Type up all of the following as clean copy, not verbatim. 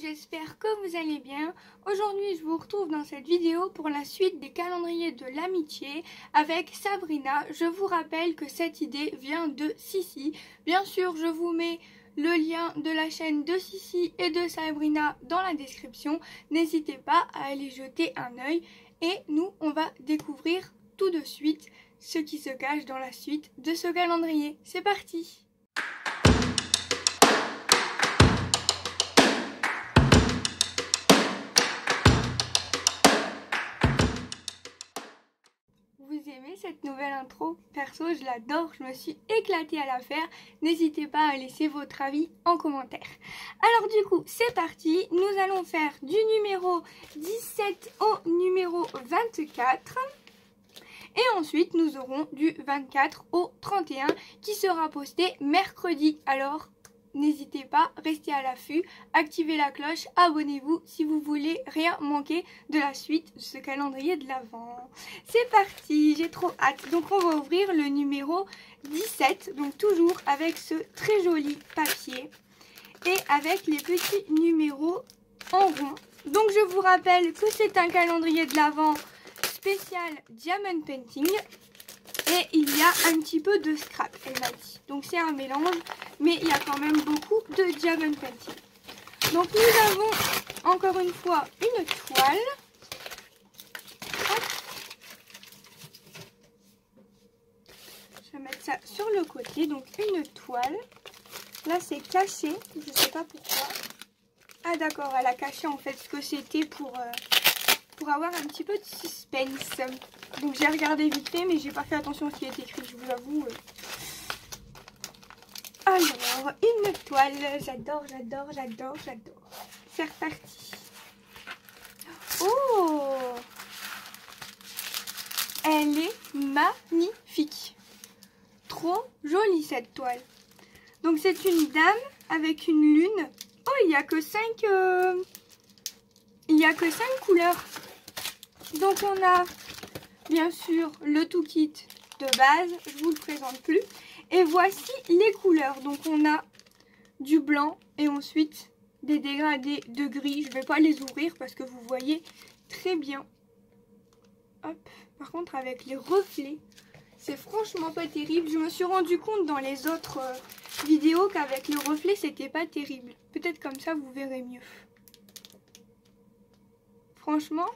j'espère que vous allez bien. Aujourd'hui je vous retrouve dans cette vidéo pour la suite des calendriers de l'amitié avec Sabrina. Je vous rappelle que cette idée vient de Sissi. Bien sûr je vous mets le lien de la chaîne de Sissi et de Sabrina dans la description. N'hésitez pas à aller jeter un œil et nous on va découvrir tout de suite ce qui se cache dans la suite de ce calendrier. C'est parti! Vous aimez cette nouvelle intro? Perso, je l'adore, je me suis éclatée à la faire. N'hésitez pas à laisser votre avis en commentaire. Alors du coup, c'est parti. Nous allons faire du numéro 17 au numéro 24. Et ensuite, nous aurons du 24 au 31 qui sera posté mercredi. Alors, n'hésitez pas, restez à l'affût, activez la cloche, abonnez-vous si vous voulez rien manquer de la suite de ce calendrier de l'Avent. C'est parti, j'ai trop hâte. Donc on va ouvrir le numéro 17, donc toujours avec ce très joli papier et avec les petits numéros en rond. Donc je vous rappelle que c'est un calendrier de l'Avent spécial Diamond Painting. Et il y a un petit peu de scrap, elle m'a dit. Donc c'est un mélange, mais il y a quand même beaucoup de Diamond Painting. Donc nous avons encore une fois une toile. Hop. Je vais mettre ça sur le côté, donc une toile. Là c'est caché, je ne sais pas pourquoi. Ah d'accord, elle a caché en fait ce que c'était pour avoir un petit peu de suspense. Donc j'ai regardé vite fait, mais j'ai pas fait attention à ce qui est écrit, je vous avoue. Alors, une toile, j'adore, j'adore, j'adore, j'adore. C'est reparti. Oh! Elle est magnifique. Trop jolie cette toile. Donc c'est une dame avec une lune. Oh, il n'y a que 5 couleurs. Donc on a bien sûr le tout kit de base, je vous le présente plus. Et voici les couleurs. Donc on a du blanc et ensuite des dégradés de gris. Je ne vais pas les ouvrir parce que vous voyez très bien. Hop. Par contre avec les reflets, c'est franchement pas terrible. Je me suis rendu compte dans les autres vidéos qu'avec les reflets c'était pas terrible. Peut-être comme ça vous verrez mieux. Franchement,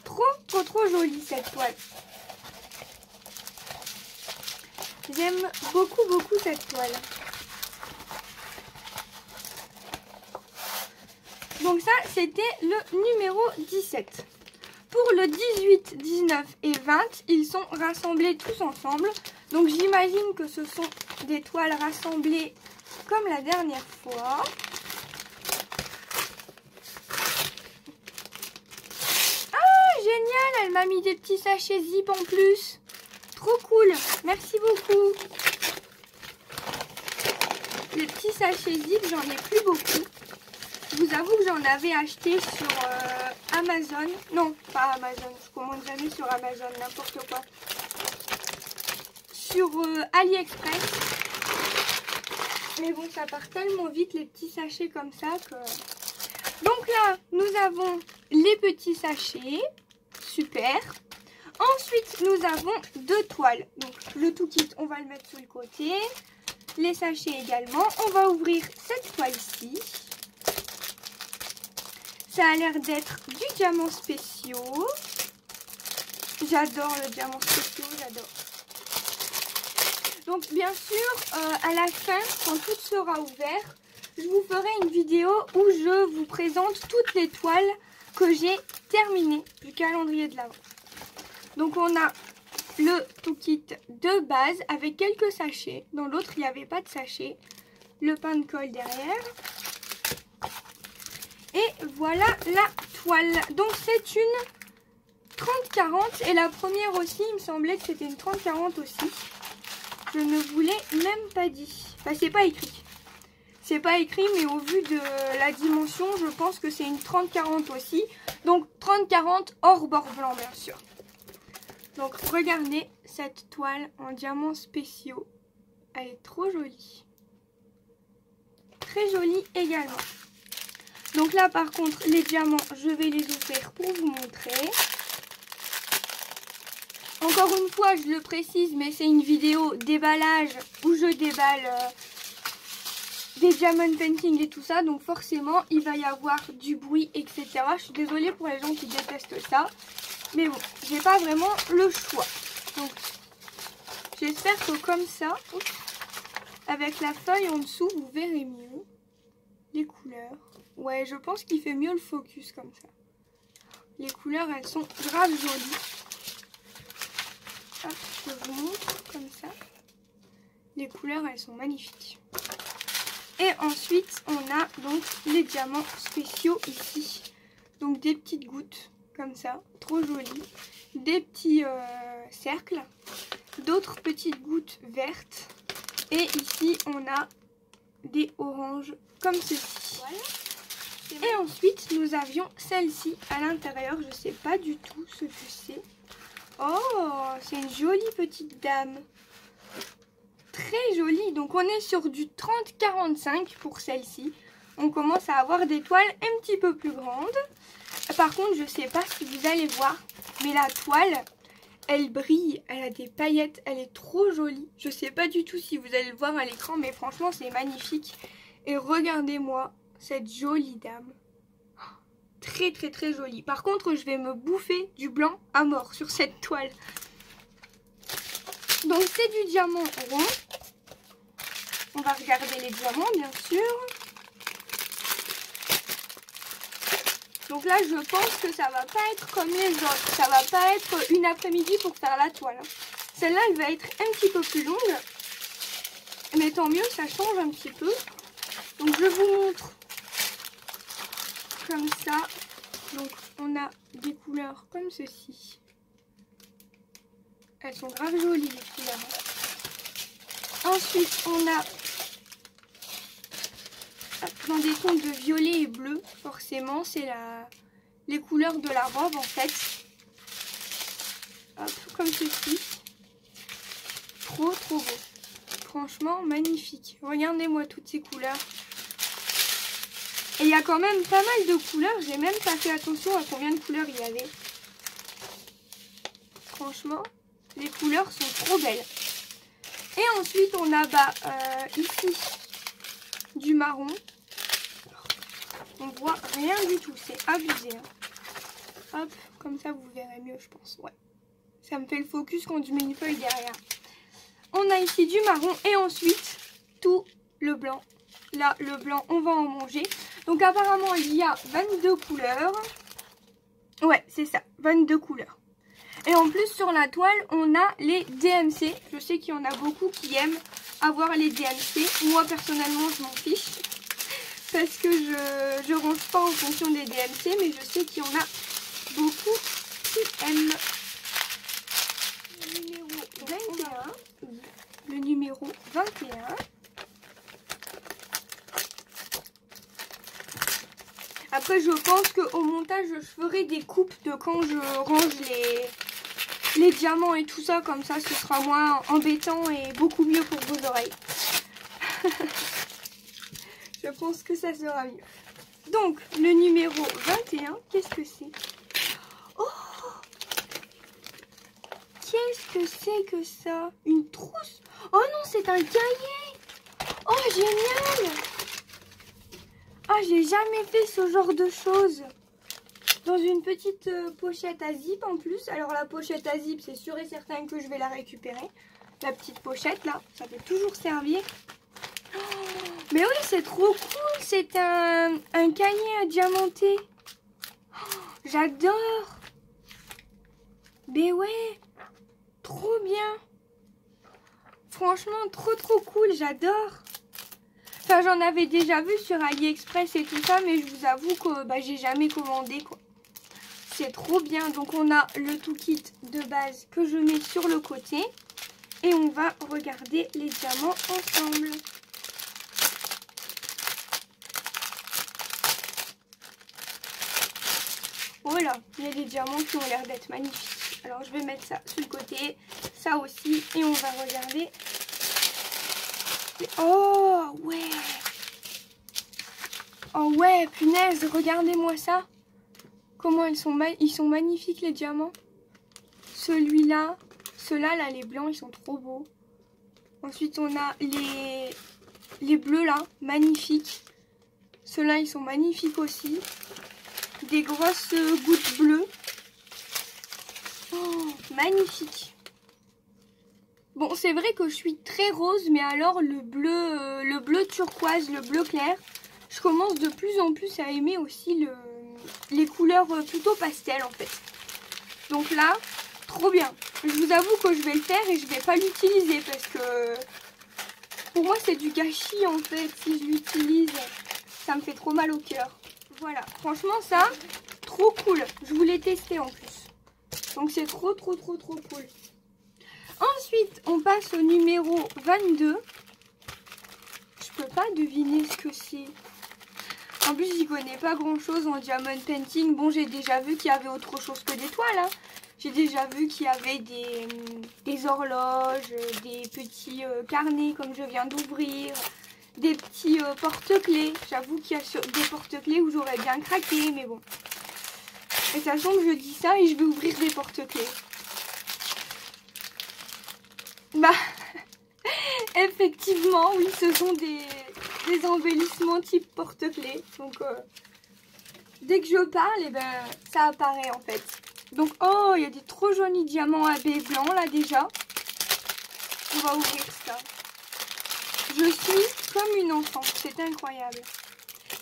trop jolie cette toile. J'aime beaucoup cette toile. Donc ça, c'était le numéro 17. Pour le 18, 19 et 20, ils sont rassemblés tous ensemble. Donc j'imagine que ce sont des toiles rassemblées comme la dernière fois. Génial, elle m'a mis des petits sachets zip en plus. Trop cool, merci beaucoup. Les petits sachets zip, j'en ai plus beaucoup. Je vous avoue que j'en avais acheté sur Amazon. Non, pas Amazon, je commande jamais sur Amazon, n'importe quoi. Sur AliExpress. Mais bon, ça part tellement vite les petits sachets comme ça que... Donc là, nous avons les petits sachets. Super. Ensuite, nous avons deux toiles. Donc, le tout kit, on va le mettre sur le côté. Les sachets également. On va ouvrir cette toile-ci. Ça a l'air d'être du diamant spéciaux. J'adore le diamant spéciaux, j'adore. Donc, bien sûr, à la fin, quand tout sera ouvert, je vous ferai une vidéo où je vous présente toutes les toiles que j'ai terminées du calendrier de l'Avent. Donc on a le tout kit de base avec quelques sachets. Dans l'autre, il n'y avait pas de sachet. Le pain de colle derrière. Et voilà la toile. Donc c'est une 30-40. Et la première aussi, il me semblait que c'était une 30-40 aussi. Je ne vous l'ai même pas dit. Enfin, c'est pas écrit. C'est pas écrit, mais au vu de la dimension, je pense que c'est une 30-40 aussi. Donc 30-40 hors bord blanc, bien sûr. Donc regardez cette toile en diamants spéciaux. Elle est trop jolie. Très jolie également. Donc là par contre les diamants je vais les ouvrir pour vous montrer. Encore une fois je le précise mais c'est une vidéo déballage où je déballe des diamond painting et tout ça. Donc forcément il va y avoir du bruit etc. Je suis désolée pour les gens qui détestent ça. Mais bon j'ai pas vraiment le choix. Donc j'espère que comme ça, avec la feuille en dessous vous verrez mieux les couleurs. Ouais, je pense qu'il fait mieux le focus comme ça. Les couleurs, elles sont grave jolies. Hop, je vous montre comme ça. Les couleurs, elles sont magnifiques. Et ensuite, on a donc les diamants spéciaux ici. Donc des petites gouttes comme ça, trop jolies. Des petits cercles. D'autres petites gouttes vertes. Et ici, on a des oranges comme ceci. Voilà. Et ensuite, nous avions celle-ci à l'intérieur. Je ne sais pas du tout ce que c'est. Oh, c'est une jolie petite dame. Très jolie. Donc, on est sur du 30-45 pour celle-ci. On commence à avoir des toiles un petit peu plus grandes. Par contre, je ne sais pas si vous allez voir, mais la toile, elle brille. Elle a des paillettes. Elle est trop jolie. Je ne sais pas du tout si vous allez le voir à l'écran, mais franchement, c'est magnifique. Et regardez-moi cette jolie dame. Très très très jolie. Par contre je vais me bouffer du blanc à mort sur cette toile. Donc c'est du diamant rond. On va regarder les diamants bien sûr. Donc là je pense que ça va pas être comme les autres. Ça va pas être une après-midi pour faire la toile. Celle-là elle va être un petit peu plus longue. Mais tant mieux, ça change un petit peu. Donc je vous montre comme ça. Donc on a des couleurs comme ceci. Elles sont grave jolies les couleurs. Ensuite on a dans des tons de violet et bleu. Forcément c'est les couleurs de la robe en fait. Hop, comme ceci. Trop trop beau. Franchement magnifique. Regardez-moi toutes ces couleurs. Et il y a quand même pas mal de couleurs. J'ai même pas fait attention à combien de couleurs il y avait. Franchement, les couleurs sont trop belles. Et ensuite, on a ici du marron. On voit rien du tout. C'est abusé. Hein. Hop, comme ça vous verrez mieux, je pense. Ouais. Ça me fait le focus quand je mets une feuille derrière. On a ici du marron et ensuite tout le blanc. Là, le blanc, on va en manger. Donc apparemment, il y a 22 couleurs. Ouais, c'est ça, 22 couleurs. Et en plus, sur la toile, on a les DMC. Je sais qu'il y en a beaucoup qui aiment avoir les DMC. Moi, personnellement, je m'en fiche. Parce que je range pas en fonction des DMC. Mais je sais qu'il y en a beaucoup qui aiment. Le numéro 21. Le numéro 21. Après, je pense qu'au montage, je ferai des coupes de quand je range les diamants et tout ça. Comme ça, ce sera moins embêtant et beaucoup mieux pour vos oreilles. Je pense que ça sera mieux. Donc, le numéro 21, qu'est-ce que c'est? Oh! Qu'est-ce que c'est que ça? Une trousse? Oh non, c'est un cahier! Oh, génial! Ah, j'ai jamais fait ce genre de choses. Dans une petite pochette à zip en plus. Alors la pochette à zip, c'est sûr et certain que je vais la récupérer. La petite pochette là, ça peut toujours servir. Oh, mais oui, c'est trop cool. C'est un cahier à diamanter. Oh, j'adore. Mais ouais, trop bien. Franchement, trop cool, j'adore. Enfin, j'en avais déjà vu sur AliExpress et tout ça, mais je vous avoue que j'ai jamais commandé quoi. C'est trop bien. Donc on a le tout kit de base que je mets sur le côté. Et on va regarder les diamants ensemble. Voilà, il y a des diamants qui ont l'air d'être magnifiques. Alors je vais mettre ça sur le côté, ça aussi, et on va regarder. Oh ouais. Oh ouais, punaise, regardez-moi ça. Comment ils sont magnifiques les diamants. Celui-là, ceux-là, là, les blancs, ils sont trop beaux. Ensuite, on a les bleus là, magnifiques. Ceux-là, ils sont magnifiques aussi. Des grosses gouttes bleues. Oh, magnifique. Bon, c'est vrai que je suis très rose, mais alors le bleu turquoise, le bleu clair, je commence de plus en plus à aimer aussi les couleurs plutôt pastel en fait. Donc là, trop bien. Je vous avoue que je vais le faire et je vais pas l'utiliser parce que pour moi c'est du gâchis en fait. Si je l'utilise, ça me fait trop mal au cœur. Voilà, franchement ça, trop cool. Je voulais tester en plus. Donc c'est trop cool. Ensuite, on passe au numéro 22. Je peux pas deviner ce que c'est. En plus, j'y connais pas grand chose en diamond painting. Bon, j'ai déjà vu qu'il y avait autre chose que des toiles. Hein. J'ai déjà vu qu'il y avait des horloges, des petits carnets comme je viens d'ouvrir, des petits porte-clés. J'avoue qu'il y a des porte-clés où j'aurais bien craqué, mais bon. Et sachant que je dis ça et je vais ouvrir des porte-clés. Bah, effectivement, oui, ce sont des embellissements type porte-clés. Donc, dès que je parle, eh ben, ça apparaît en fait. Donc, oh, il y a des trop jolis diamants AB blancs là déjà. On va ouvrir ça. Je suis comme une enfant, c'est incroyable.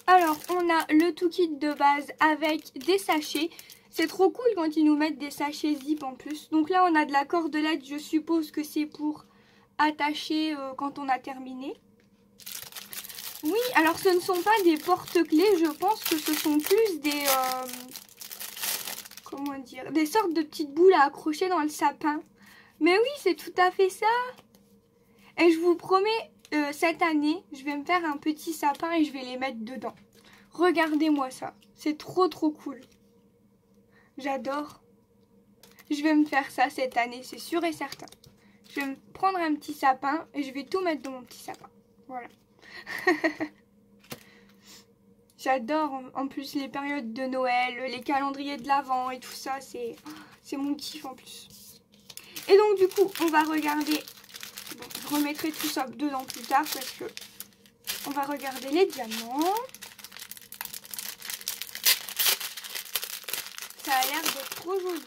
Alors, on a le tout kit de base avec des sachets. C'est trop cool quand ils nous mettent des sachets zip en plus. Donc là, on a de la cordelette. Je suppose que c'est pour attacher quand on a terminé. Oui, alors ce ne sont pas des porte-clés. Je pense que ce sont plus des... comment dire? Des sortes de petites boules à accrocher dans le sapin. Mais oui, c'est tout à fait ça. Et je vous promets, cette année, je vais me faire un petit sapin et je vais les mettre dedans. Regardez-moi ça. C'est trop cool. J'adore. Je vais me faire ça cette année, c'est sûr et certain. Je vais me prendre un petit sapin et je vais tout mettre dans mon petit sapin. Voilà. J'adore en plus les périodes de Noël, les calendriers de l'Avent et tout ça. C'est mon kiff en plus. Et donc du coup, on va regarder. Bon, je remettrai tout ça dedans plus tard parce que on va regarder les diamants. Ça a l'air d'être trop joli.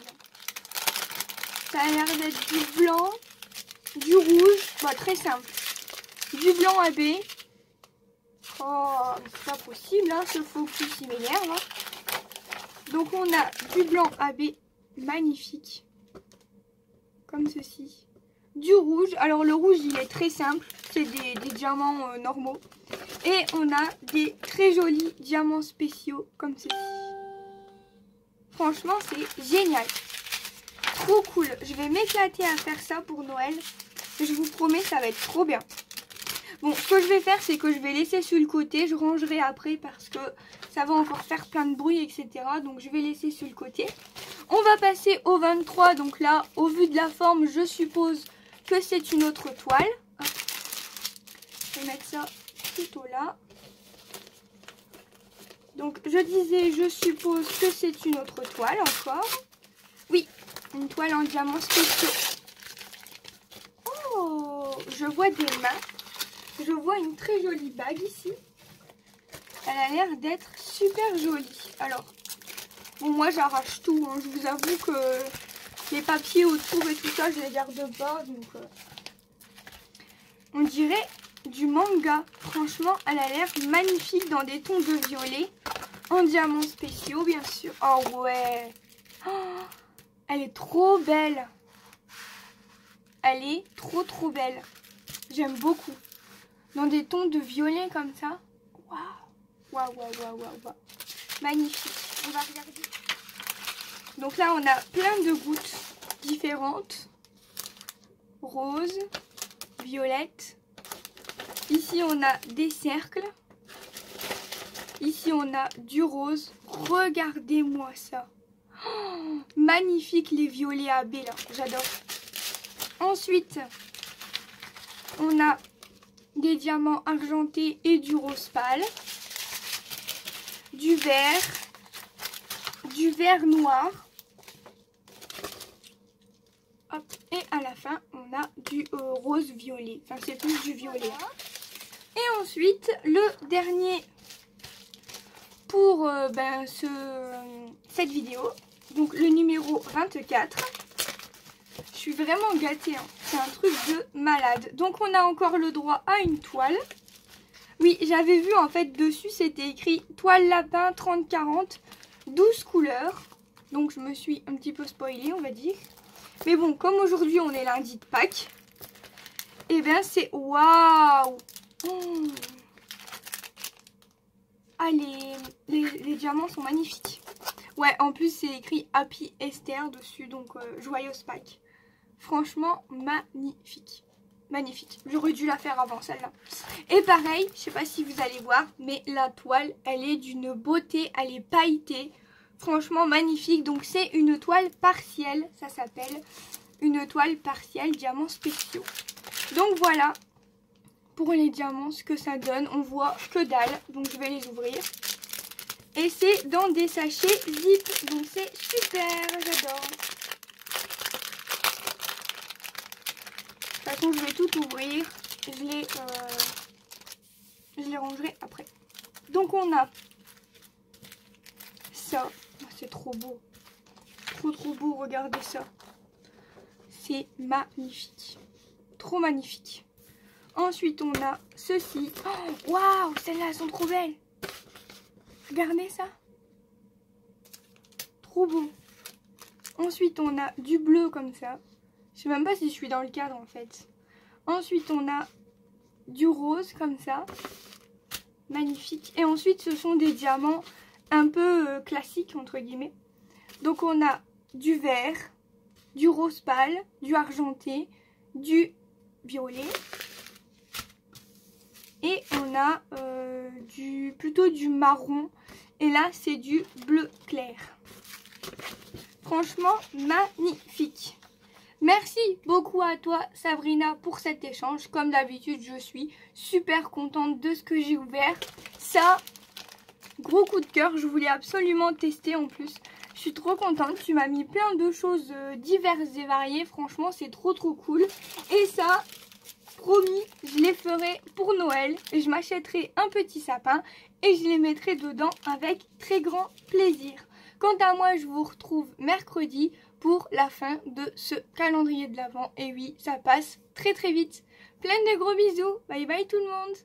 Ça a l'air d'être du blanc, du rouge, bah, très simple. Du blanc AB. Oh, c'est pas possible, hein, ce focus il m'énerve. Hein. Donc on a du blanc AB magnifique. Comme ceci. Du rouge. Alors le rouge il est très simple. C'est des diamants normaux. Et on a des très jolis diamants spéciaux comme ceci. Franchement, c'est génial. Trop cool. Je vais m'éclater à faire ça pour Noël. Je vous promets, ça va être trop bien. Bon, ce que je vais faire, c'est que je vais laisser sur le côté. Je rangerai après parce que ça va encore faire plein de bruit, etc. Donc, je vais laisser sur le côté. On va passer au 23. Donc là, au vu de la forme, je suppose que c'est une autre toile. Hop. Je vais mettre ça plutôt là. Donc, je disais, je suppose que c'est une autre toile encore. Oui, une toile en diamant spéciaux. Oh, je vois des mains. Je vois une très jolie bague ici. Elle a l'air d'être super jolie. Alors, bon, moi, j'arrache tout. Hein. Je vous avoue que les papiers autour et tout ça, je les garde pas. Donc, on dirait du manga. Franchement, elle a l'air magnifique dans des tons de violet. En diamants spéciaux, bien sûr. Oh ouais. Oh, elle est trop belle. Elle est trop belle. J'aime beaucoup. Dans des tons de violet comme ça. Waouh. Waouh. Magnifique. On va regarder. Donc là, on a plein de gouttes différentes. Rose, violette. Ici, on a des cercles. Ici, on a du rose. Regardez-moi ça. Oh, magnifique les violets AB là. J'adore. Ensuite, on a des diamants argentés et du rose pâle. vert noir. Hop, et à la fin, on a du rose violet. Enfin, c'est plus du violet. Et ensuite, le dernier pour cette vidéo, donc le numéro 24. Je suis vraiment gâtée, hein. C'est un truc de malade. Donc on a encore le droit à une toile. Oui, j'avais vu en fait dessus, c'était écrit toile lapin 30-40, 12 couleurs. Donc je me suis un petit peu spoilée, on va dire. Mais bon, comme aujourd'hui on est lundi de Pâques, et bien c'est waouh. Ah, les diamants sont magnifiques. Ouais, en plus c'est écrit Happy Esther dessus, donc joyeuse Pâques. Franchement, magnifique. Magnifique. J'aurais dû la faire avant celle-là. Et pareil, je sais pas si vous allez voir, mais la toile, elle est d'une beauté, elle est pailletée. Franchement, magnifique. Donc c'est une toile partielle, ça s'appelle une toile partielle diamants spéciaux. Donc voilà. Pour les diamants, ce que ça donne, on voit que dalle, donc je vais les ouvrir. Et c'est dans des sachets zip, donc c'est super, j'adore. De toute façon, je vais tout ouvrir, je les rangerai après. Donc on a ça, c'est trop beau, trop beau, regardez ça. C'est magnifique, trop magnifique. Ensuite, on a ceci. Oh, waouh, celles-là, elles sont trop belles. Regardez ça. Trop beau. Ensuite, on a du bleu comme ça. Je sais même pas si je suis dans le cadre, en fait. Ensuite, on a du rose comme ça. Magnifique. Et ensuite, ce sont des diamants un peu classiques, entre guillemets. Donc, on a du vert, du rose pâle, du argenté, du violet. Et on a plutôt du marron. Et là, c'est du bleu clair. Franchement, magnifique. Merci beaucoup à toi, Sabrina, pour cet échange. Comme d'habitude, je suis super contente de ce que j'ai ouvert. Ça, gros coup de cœur. Je voulais absolument tester en plus. Je suis trop contente. Tu m'as mis plein de choses diverses et variées. Franchement, c'est trop cool. Et ça... promis, je les ferai pour Noël et je m'achèterai un petit sapin et je les mettrai dedans avec très grand plaisir. Quant à moi, je vous retrouve mercredi pour la fin de ce calendrier de l'Avent. Et oui, ça passe très vite. Plein de gros bisous. Bye bye tout le monde.